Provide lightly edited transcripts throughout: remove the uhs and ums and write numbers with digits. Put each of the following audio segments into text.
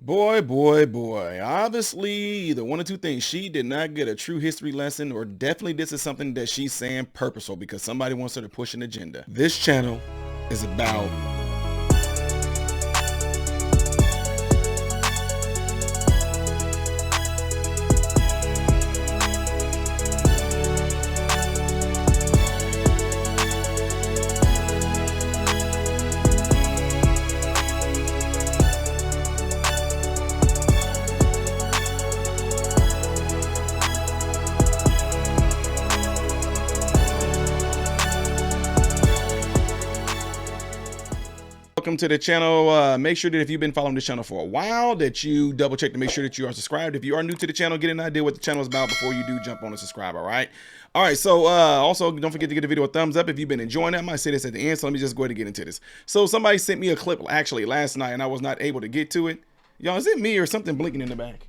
Boy, boy, boy. Obviously, either one or two things. She did not get a true history lesson, or definitely this is something that she's saying purposeful because somebody wants her to push an agenda. This channel is about welcome to the channel. Make sure that if you've been following this channel for a while that you double check to make sure that you are subscribed. If you are new to the channel, get an idea what the channel is about before you do jump on and subscribe. All right. So also don't forget to give the video a thumbs up if you've been enjoying it. I might say this at the end, so let me just go ahead and get into this. So somebody sent me a clip actually last night and I was not able to get to it. Y'all, is it me or something blinking in the back?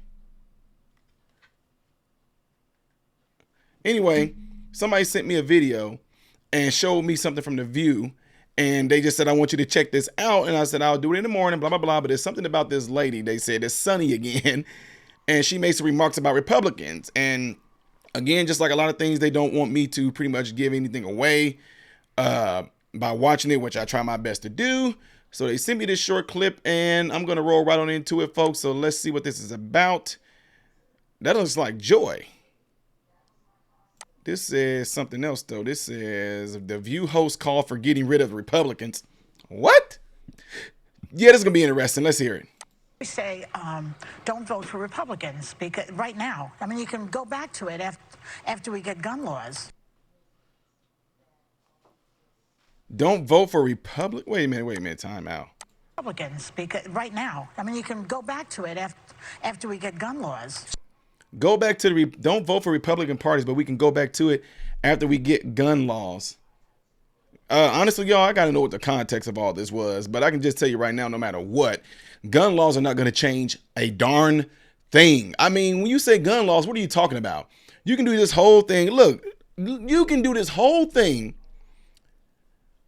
Anyway, somebody sent me a video and showed me something from the View. And they just said, I want you to check this out. And I said, I'll do it in the morning, blah, blah, blah. But there's something about this lady. They said it's Sunny again. And she made some remarks about Republicans. And again, just like a lot of things, they don't want me to pretty much give anything away by watching it, which I try my best to do. So they sent me this short clip and I'm going to roll right on into it, folks. So let's see what this is about. That looks like Joy. This says something else, though. This says the View host call for getting rid of Republicans. What? Yeah, this is going to be interesting. Let's hear it. We say don't vote for Republicans because right now, I mean, you can go back to it after we get gun laws. Don't vote for Republic. Wait a minute. Time out. Republicans because right now, I mean, you can go back to it after we get gun laws. Go back to the don't vote for Republican parties, but we can go back to it after we get gun laws. Honestly, y'all, I got to know what the context of all this was, but I can just tell you right now, no matter what, gun laws are not going to change a darn thing. I mean, when you say gun laws, what are you talking about? You can do this whole thing. Look, you can do this whole thing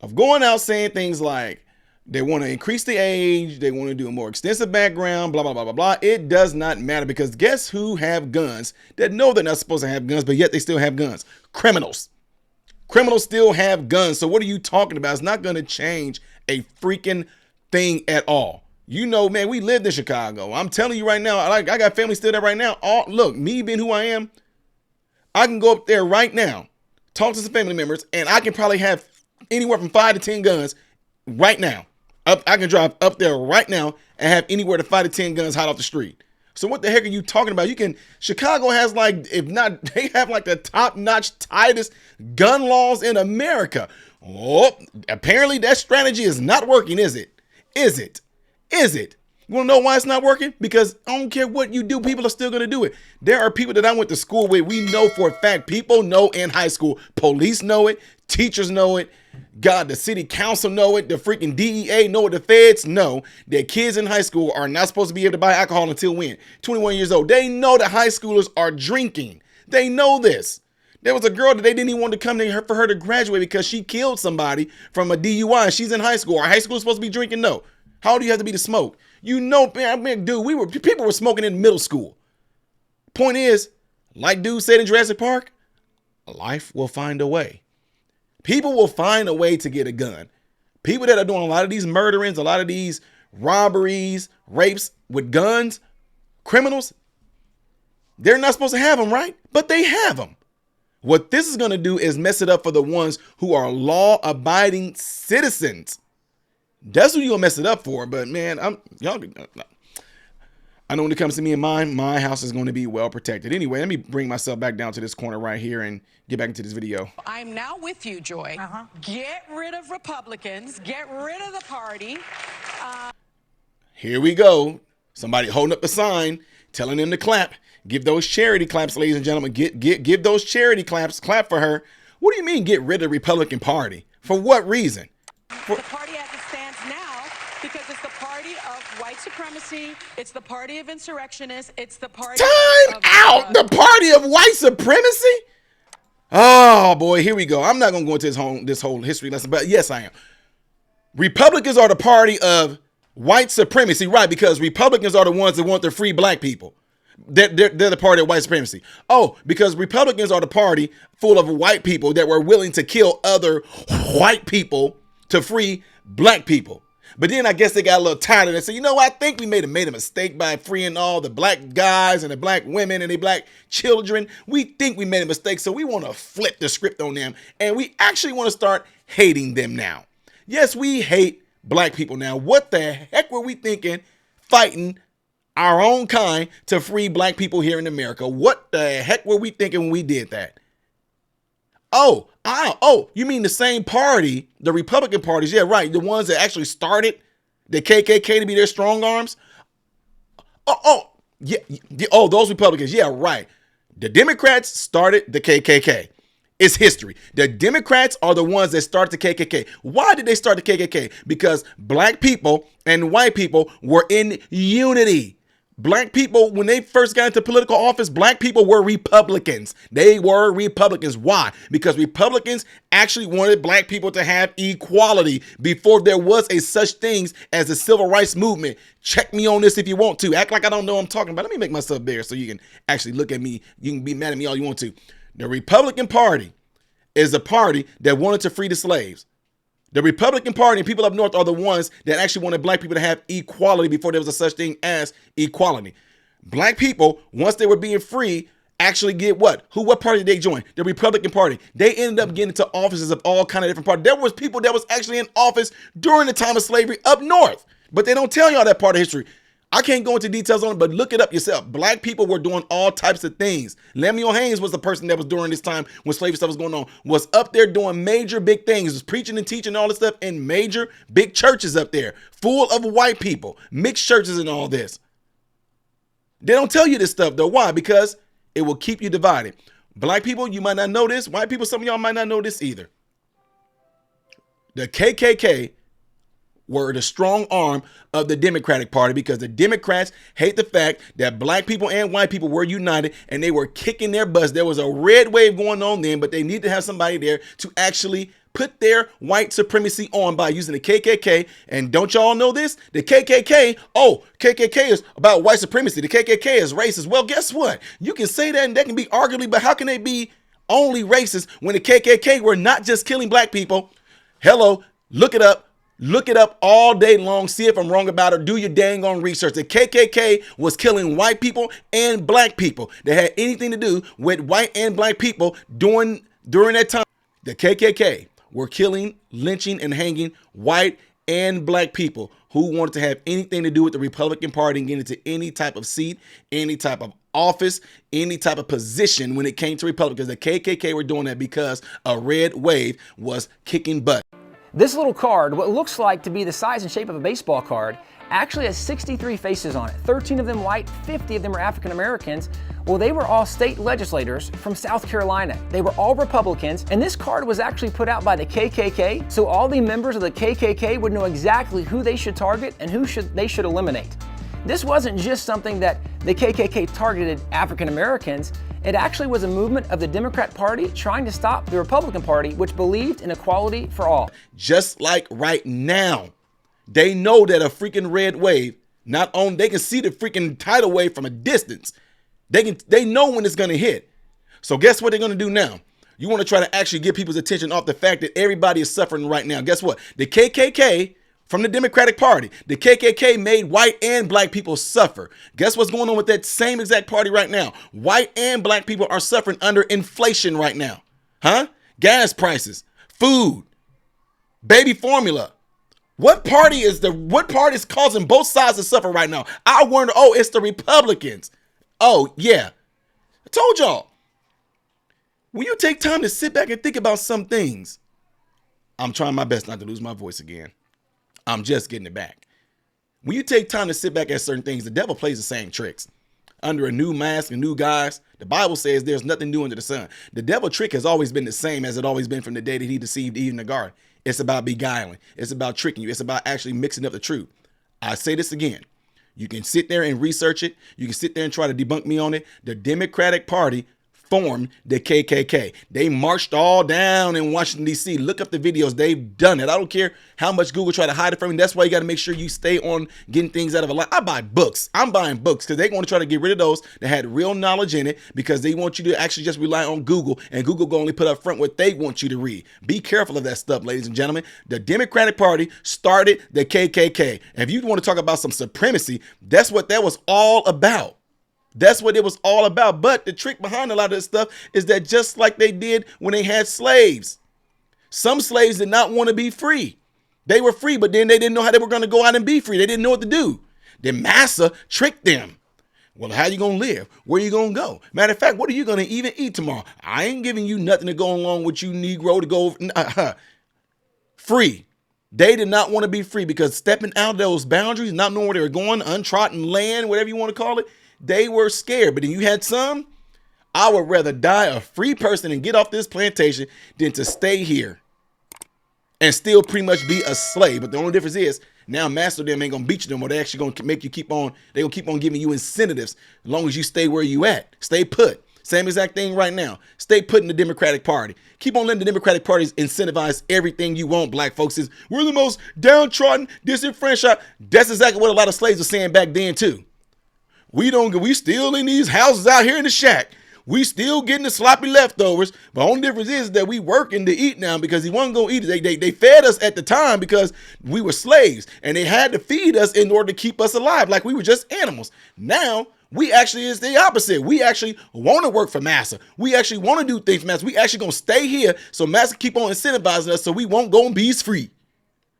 of going out saying things like, they want to increase the age. They want to do a more extensive background, blah, blah, blah, blah, blah. It does not matter because guess who have guns that know they're not supposed to have guns, but yet they still have guns? Criminals. Criminals still have guns. So what are you talking about? It's not going to change a freaking thing at all. You know, man, we lived in Chicago. I'm telling you right now, I got family still there right now. Look, me being who I am, I can go up there right now, talk to some family members, and I can probably have anywhere from 5 to 10 guns right now. I can drive up there right now and have anywhere to 5 to 10 guns hot off the street. So what the heck are you talking about? Chicago has like, if not, they have like the top-notch, tightest gun laws in America. Oh, apparently that strategy is not working, is it? Is it? You want to know why it's not working? Because I don't care what you do, people are still going to do it. There are people that I went to school with. We know for a fact, people know in high school, police know it, teachers know it, God, the city council know it, the freaking DEA know it, the feds know that kids in high school are not supposed to be able to buy alcohol until when? 21 years old. They know that high schoolers are drinking. They know this. There was a girl that they didn't even want to come to her for her to graduate because she killed somebody from a DUI. She's in high school. Are high school supposed to be drinking? No. How old do you have to be to smoke? You know, man, dude, people were smoking in middle school. Point is, like dude said in Jurassic Park, life will find a way. People will find a way to get a gun. People that are doing a lot of these murderings, a lot of these robberies, rapes with guns, criminals, they're not supposed to have them, right? But they have them. What this is going to do is mess it up for the ones who are law-abiding citizens. That's who you'll mess it up for. But man, I know when it comes to me and mine, my house is going to be well protected. Anyway, let me bring myself back down to this corner right here and get back into this video. I'm now with you, Joy. Get rid of Republicans. Get rid of the party. Here we go. Somebody holding up a sign, telling them to clap. Give those charity claps, ladies and gentlemen. Give those charity claps. Clap for her. What do you mean get rid of the Republican Party? For what reason? The party as it stands now, because it's the party of white supremacy. It's the party of insurrectionists. It's the party The party of white supremacy? Oh boy, here we go. I'm not gonna go into this whole history lesson, but yes, I am. Republicans are the party of White supremacy, right? Because Republicans are the ones that want to free black people. They're the party of white supremacy. Oh, because Republicans are the party full of white people that were willing to kill other white people to free black people. But then I guess they got a little tired of it and said, you know what? I think we made a mistake by freeing all the black guys and the black women and the black children. We think we made a mistake, so we want to flip the script on them. And we actually want to start hating them now. Yes, we hate black people now. What the heck were we thinking fighting our own kind to free black people here in America? What the heck were we thinking when we did that? Oh, you mean the same party, the Republican parties? Yeah, right. The ones that actually started the KKK to be their strong arms. Yeah. Oh, those Republicans. Yeah, right. The Democrats started the KKK. It's history. The Democrats are the ones that started the KKK. Why did they start the KKK? Because black people and white people were in unity. Black people, when they first got into political office, black people were Republicans. They were Republicans. Why? Because Republicans actually wanted black people to have equality before there was a such thing as the civil rights movement. Check me on this if you want to. Act like I don't know what I'm talking about. Let me make myself bigger so you can actually look at me. You can be mad at me all you want to. The Republican Party is a party that wanted to free the slaves. The Republican Party and people up north are the ones that actually wanted black people to have equality before there was a such thing as equality. Black people, once they were being free, actually get what? What party did they join? The Republican Party. They ended up getting into offices of all kind of different parties. There was people that was actually in office during the time of slavery up north, but they don't tell y'all that part of history. I can't go into details on it, but look it up yourself. Black people were doing all types of things. Lemuel Haynes was the person that was during this time when slavery stuff was going on, was up there doing major big things, was preaching and teaching all this stuff in major big churches up there, full of white people, mixed churches and all this. They don't tell you this stuff though. Why? Because it will keep you divided. Black people, you might not know this. White people, some of y'all might not know this either. The KKK were the strong arm of the Democratic Party because the Democrats hate the fact that black people and white people were united and they were kicking their butts. There was a red wave going on then, but they need to have somebody there to actually put their white supremacy on by using the KKK. And don't y'all know this? The KKK, KKK is about white supremacy. The KKK is racist. Well, guess what? You can say that and that can be arguably, but how can they be only racist when the KKK were not just killing black people? Hello, look it up. Look it up all day long. See if I'm wrong about it. Do your dang on research. The KKK was killing white people and black people that had anything to do with white and black people during that time. The KKK were killing, lynching, and hanging white and black people who wanted to have anything to do with the Republican Party and get into any type of seat, any type of office, any type of position when it came to Republicans. The KKK were doing that because a red wave was kicking butt. This little card, what looks like to be the size and shape of a baseball card, actually has 63 faces on it. 13 of them white, 50 of them are African Americans. Well, they were all state legislators from South Carolina. They were all Republicans, and this card was actually put out by the KKK, so all the members of the KKK would know exactly who they should target and who they should eliminate. This wasn't just something that the KKK targeted African Americans. It actually was a movement of the Democrat Party trying to stop the Republican Party, which believed in equality for all. Just like right now, they know that a freaking red wave, not only they can see the freaking tidal wave from a distance. They know when it's going to hit. So guess what they're going to do now? You want to try to actually get people's attention off the fact that everybody is suffering right now. Guess what? The KKK from the Democratic Party, the KKK made white and black people suffer. Guess what's going on with that same exact party right now? White and black people are suffering under inflation right now. Gas prices, food, baby formula. What party is causing both sides to suffer right now? I wonder, it's the Republicans. Oh, yeah. I told y'all. When you take time to sit back and think about some things, I'm trying my best not to lose my voice again. I'm just getting it back. When you take time to sit back at certain things, the devil plays the same tricks. Under a new mask and new guise, the Bible says there's nothing new under the sun. The devil trick has always been the same as it always been from the day that he deceived Eve in the garden. It's about beguiling. It's about tricking you. It's about actually mixing up the truth. I say this again. You can sit there and research it. You can sit there and try to debunk me on it. The Democratic Party formed the KKK. They marched all down in Washington, D.C. Look up the videos. They've done it. I don't care how much Google try to hide it from you. That's why you got to make sure you stay on getting things out of a lie. I buy books. I'm buying books because they want to try to get rid of those that had real knowledge in it because they want you to actually just rely on Google, and Google will only put up front what they want you to read. Be careful of that stuff, ladies and gentlemen. The Democratic Party started the KKK. And if you want to talk about some supremacy, that's what that was all about. That's what it was all about. But the trick behind a lot of this stuff is that just like they did when they had slaves, some slaves did not want to be free. They were free, but then they didn't know how they were going to go out and be free. They didn't know what to do. Then Massa tricked them. Well, how you going to live? Where you going to go? Matter of fact, what are you going to even eat tomorrow? I ain't giving you nothing to go along with you, Negro, to go free. They did not want to be free because stepping out of those boundaries, not knowing where they were going, untrodden land, whatever you want to call it, they were scared. But then you had some. I would rather die a free person and get off this plantation than to stay here and still pretty much be a slave. But the only difference is now master them ain't gonna beat you no more. They actually gonna make you keep on. They gonna keep on giving you incentives as long as you stay where you at. Stay put. Same exact thing right now. Stay put in the Democratic Party. Keep on letting the Democratic Party incentivize everything you want, black folks. Is we're the most downtrodden, disenfranchised. That's exactly what a lot of slaves were saying back then too. We still in these houses out here in the shack. We still getting the sloppy leftovers. But the only difference is that we working to eat now because he wasn't going to eat it. They fed us at the time because we were slaves and they had to feed us in order to keep us alive like we were just animals. Now, we actually is the opposite. We actually want to work for Massa. We actually want to do things for Massa. We actually going to stay here so Massa keep on incentivizing us so we won't go and be free.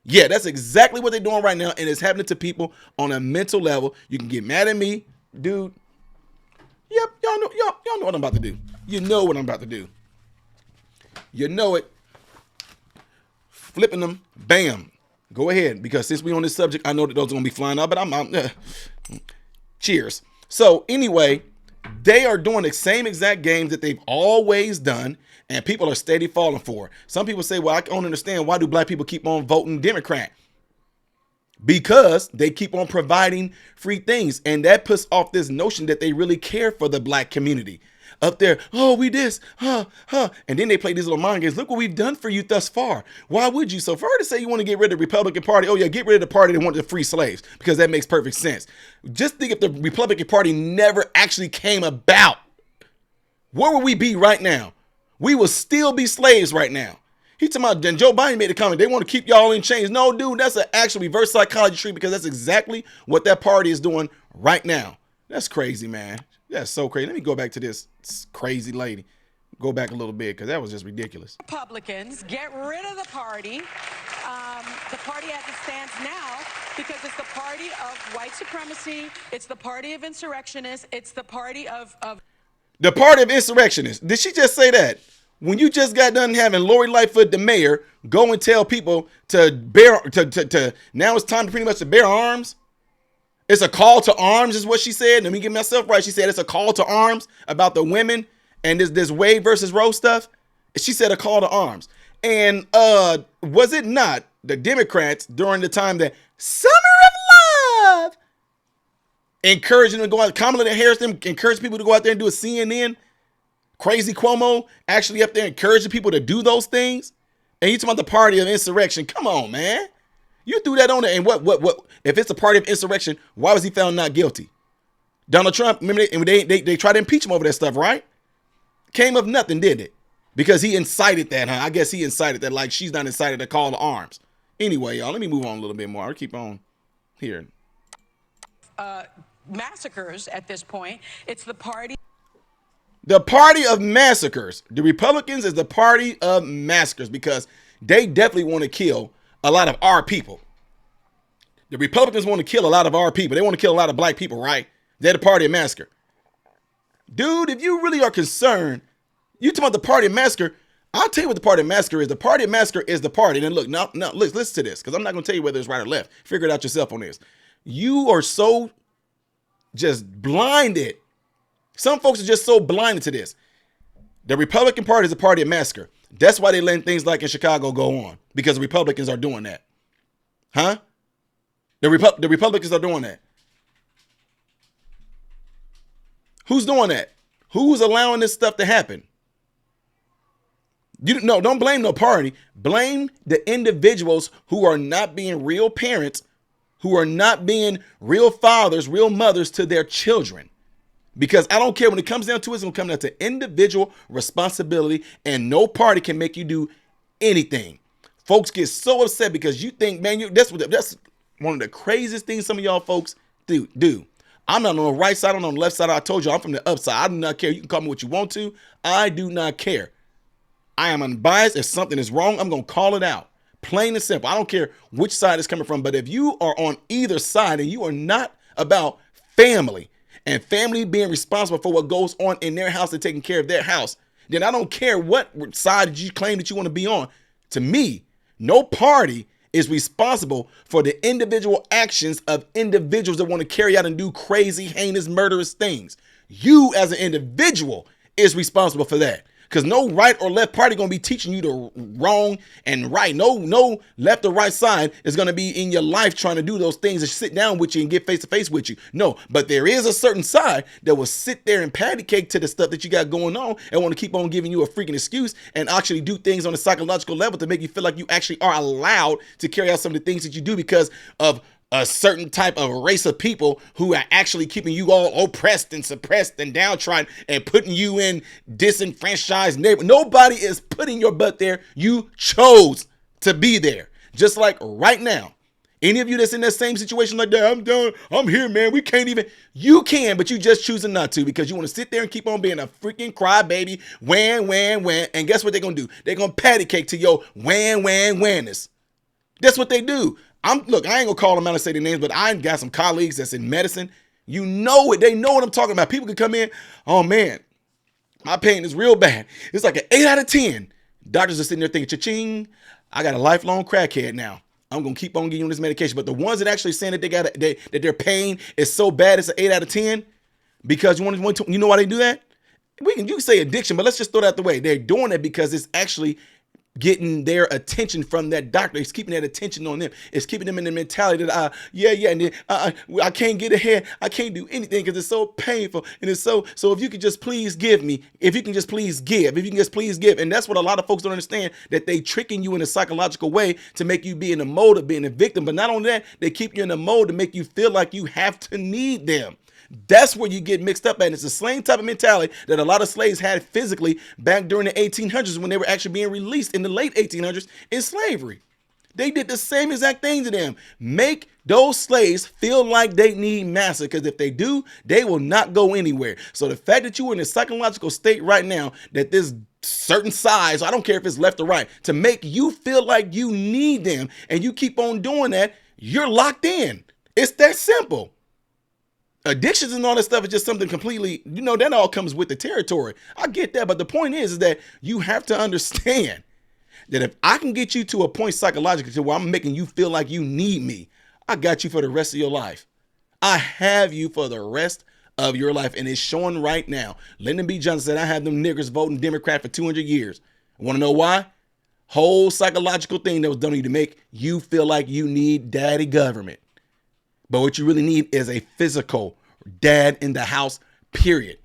Yeah, that's exactly what they're doing right now. And it's happening to people on a mental level. You can get mad at me. Dude, yep, y'all know what I'm about to do. You know what I'm about to do. You know it. Flipping them, bam. Go ahead, because since we on this subject, I know that those are gonna be flying out, but I'm cheers. So anyway, they are doing the same exact games that they've always done, and people are steady falling for it. Some people say, well, I don't understand, why do black people keep on voting Democrat? Because they keep on providing free things. And that puts off this notion that they really care for the black community. Up there, oh, we this, And then they play these little mind games. Look what we've done for you thus far. Why would you? So for her to say you want to get rid of the Republican Party, oh yeah, get rid of the party that wanted to free slaves, because that makes perfect sense. Just think if the Republican Party never actually came about, where would we be right now? We would still be slaves right now. He talking about, then Joe Biden made a comment, they want to keep y'all in chains. No, dude, that's an actual reverse psychology treat, because that's exactly what that party is doing right now. That's crazy, man. That's so crazy. Let me go back to this crazy lady. Go back a little bit, because that was just ridiculous. Republicans, get rid of the party. The party as it stands now, because it's the party of white supremacy. It's the party of insurrectionists. It's the party of the party of insurrectionists. Did she just say that? When you just got done having Lori Lightfoot, the mayor, go and tell people to now it's time to pretty much to bear arms. It's a call to arms is what she said. Let me get myself right. She said it's a call to arms about the women and this Wade versus Roe stuff. She said a call to arms. And was it not the Democrats during the time that Summer of Love encouraging them to go out, Kamala Harris them encouraged people to go out there and do a CNN? Crazy Cuomo actually up there encouraging people to do those things. And you talking about the party of insurrection. Come on, man. You threw that on there. And what, if it's a party of insurrection, why was he found not guilty? Donald Trump, remember they tried to impeach him over that stuff, right? Came of nothing, did it? Because he incited that, huh? I guess he incited that, like she's not incited to call to arms. Anyway, y'all, let me move on a little bit more. I'll keep on here. massacres at this point. It's the party. The party of massacres. The Republicans is the party of massacres because they definitely want to kill a lot of our people. The Republicans want to kill a lot of our people. They want to kill a lot of black people, right? They're the party of massacre. Dude, if you really are concerned, you talking about the party of massacre, I'll tell you what the party of massacre is. The party of massacre is the party. And then look, now listen to this, because I'm not going to tell you whether it's right or left. Figure it out yourself on this. You are so just blinded. Some folks are just so blinded to this. The Republican Party is a party of massacre. That's why they letting things like in Chicago go on, because the Republicans are doing that. Huh? The Republicans are doing that. Who's doing that? Who's allowing this stuff to happen? Don't blame no party. Blame the individuals who are not being real parents, who are not being real fathers, real mothers to their children. Because I don't care, when it comes down to it, it's going to come down to individual responsibility, and no party can make you do anything. Folks get so upset because you think, man, that's one of the craziest things some of y'all folks do. I'm not on the right side, I'm on the left side. I told you I'm from the upside. I do not care. You can call me what you want to. I do not care. I am unbiased. If something is wrong, I'm going to call it out. Plain and simple. I don't care which side it's coming from. But if you are on either side and you are not about family and family being responsible for what goes on in their house and taking care of their house, then I don't care what side you claim that you want to be on. To me, no party is responsible for the individual actions of individuals that want to carry out and do crazy, heinous, murderous things. You as an individual is responsible for that. Because no right or left party going to be teaching you the wrong and right. No left or right side is going to be in your life trying to do those things and sit down with you and get face to face with you. No, but there is a certain side that will sit there and patty cake to the stuff that you got going on and want to keep on giving you a freaking excuse and actually do things on a psychological level to make you feel like you actually are allowed to carry out some of the things that you do because of a certain type of race of people who are actually keeping you all oppressed and suppressed and downtrodden and putting you in disenfranchised neighborhood. Nobody is putting your butt there. You chose to be there. Just like right now, any of you that's in that same situation like that, I'm done. I'm here, man. We can't even. You can, but you just choosing not to because you want to sit there and keep on being a freaking crybaby. Wham. And guess what they're going to do? They're going to patty cake to your wham-ness. That's what they do. Look, I ain't gonna call them out and say their names, but I got some colleagues that's in medicine. You know it. They know what I'm talking about. People can come in, oh man, my pain is real bad. It's like an 8 out of 10. Doctors are sitting there thinking, cha-ching, I got a lifelong crackhead now. I'm gonna keep on giving you this medication. But the ones that actually saying that that their pain is so bad it's an 8 out of 10, because you know why they do that? You can say addiction, but let's just throw that out the way. They're doing it because it's actually getting their attention from that doctor. It's keeping that attention on them. It's keeping them in the mentality that and then, I can't get ahead. I can't do anything because it's so painful. And it's so if you could just please give me, if you can just please give, And that's what a lot of folks don't understand, that they tricking you in a psychological way to make you be in the mode of being a victim. But not only that, they keep you in the mode to make you feel like you have to need them. That's where you get mixed up at. And it's the same type of mentality that a lot of slaves had physically back during the 1800s when they were actually being released in the late 1800s in slavery. They did the same exact thing to them. Make those slaves feel like they need master, because if they do, they will not go anywhere. So the fact that you are in a psychological state right now that this certain size, I don't care if it's left or right, to make you feel like you need them, and you keep on doing that, you're locked in. It's that simple. Addictions and all that stuff is just something completely, that all comes with the territory. I get that. But the point is that you have to understand that if I can get you to a point psychologically to where I'm making you feel like you need me, I got you for the rest of your life. I have you for the rest of your life. And it's showing right now. Lyndon B. Johnson said, I have them niggers voting Democrat for 200 years. Want to know why? Whole psychological thing that was done to you to make you feel like you need daddy government. But what you really need is a physical dad in the house, period.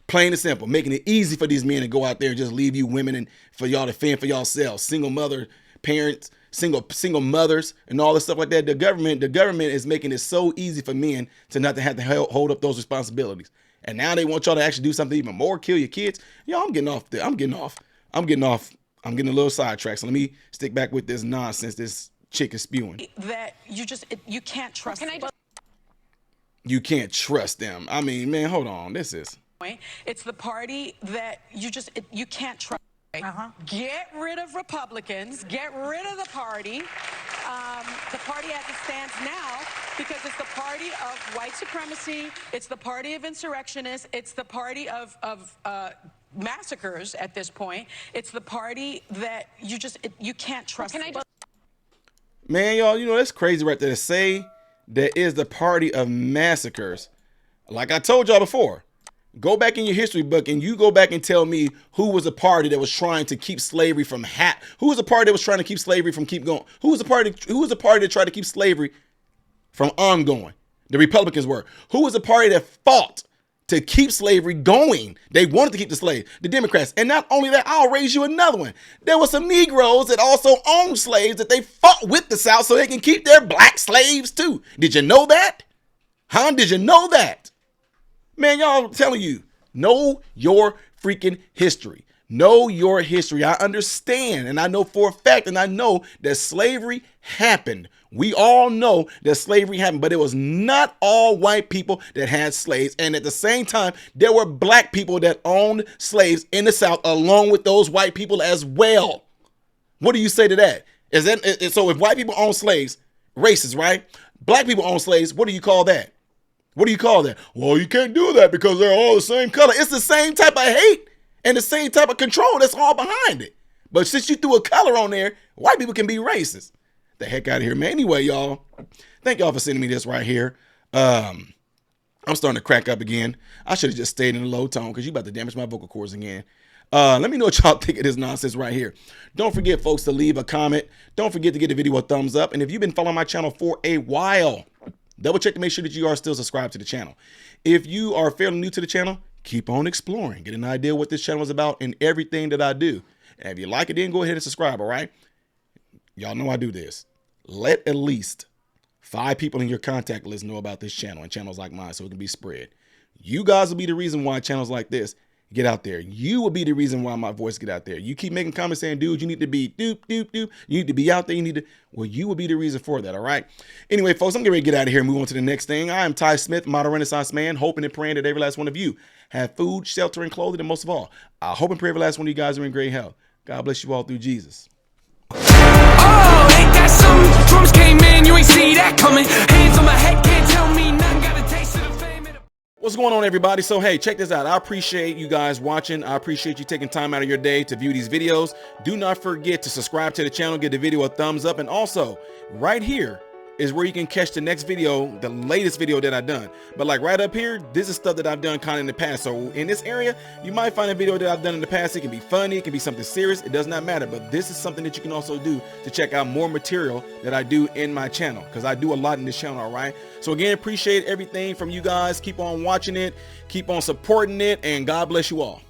Plain and simple, making it easy for these men to go out there and just leave you women and for y'all to fend for yourselves. Single mother parents, single mothers and all this stuff like that. The government is making it so easy for men to not to have to hold up those responsibilities. And now they want y'all to actually do something even more, kill your kids. I'm getting a little sidetracked. So let me stick back with this nonsense this chick is spewing. That you can't trust. You can't trust them. I mean, man, hold on. It's the party that you can't trust. Get rid of Republicans. Get rid of the party. The party as it stands now, because it's the party of white supremacy. It's the party of insurrectionists. It's the party of massacres at this point. It's the party that you can't trust. Man, y'all, that's crazy right there to say that is the party of massacres. Like I told y'all before, go back in your history book and you go back and tell me who was a party that was trying to keep slavery from who was a party that was trying to keep slavery from keep going? Who was a party that tried to keep slavery from ongoing? The Republicans were. Who was a party that fought to keep slavery going. They wanted to keep the Democrats. And not only that, I'll raise you another one. There were some Negroes that also owned slaves that they fought with the South so they can keep their black slaves too. Did you know that? Huh? Did you know that? Man, y'all, I'm telling you, know your freaking history. Know your history. I understand, and I know for a fact, and I know that slavery happened. We all know that slavery happened, but it was not all white people that had slaves. And at the same time, there were black people that owned slaves in the South along with those white people as well. What do you say to that? So if white people own slaves, racist, right? Black people own slaves, what do you call that? What do you call that? Well, you can't do that because they're all the same color. It's the same type of hate and the same type of control that's all behind it. But since you threw a color on there, white people can be racist. The heck out of here, man. Anyway, y'all, thank y'all for sending me this right here. I'm starting to crack up again. I should have just stayed in a low tone because you about to damage my vocal cords again. Let me know what y'all think of this nonsense right here. Don't forget, folks, to leave a comment. Don't forget to give the video a thumbs up. And if you've been following my channel for a while, double check to make sure that you are still subscribed to the channel. If you are fairly new to the channel, keep on exploring. Get an idea what this channel is about and everything that I do. And if you like it, then go ahead and subscribe, all right? Y'all know I do this. Let at least 5 people in your contact list know about this channel and channels like mine so it can be spread. You guys will be the reason why channels like this get out there. You will be the reason why my voice get out there. You keep making comments saying, dude, you need to be doop, doop, doop. You need to be out there. You need to, well, you will be the reason for that, all right? Anyway, folks, I'm getting ready to get out of here and move on to the next thing. I am Ty Smith, modern Renaissance man, hoping and praying that every last one of you have food, shelter, and clothing, and most of all, I hope and pray every last one of you guys are in great health. God bless you all through Jesus. Oh, ain't that something? Drums came in, you ain't see that coming. Hands on my head, can't tell me nothing. Got a taste of the fame. What's going on, everybody? So, hey, check this out. I appreciate you guys watching. I appreciate you taking time out of your day to view these videos. Do not forget to subscribe to the channel, give the video a thumbs up, and also right here is where you can catch the next video, the latest video that I've done. But like right up here, this is stuff that I've done kind of in the past. So in this area, you might find a video that I've done in the past. It can be funny, it can be something serious. It does not matter. But this is something that you can also do to check out more material that I do in my channel, because I do a lot in this channel, all right? So again, appreciate everything from you guys. Keep on watching it, keep on supporting it, and God bless you all.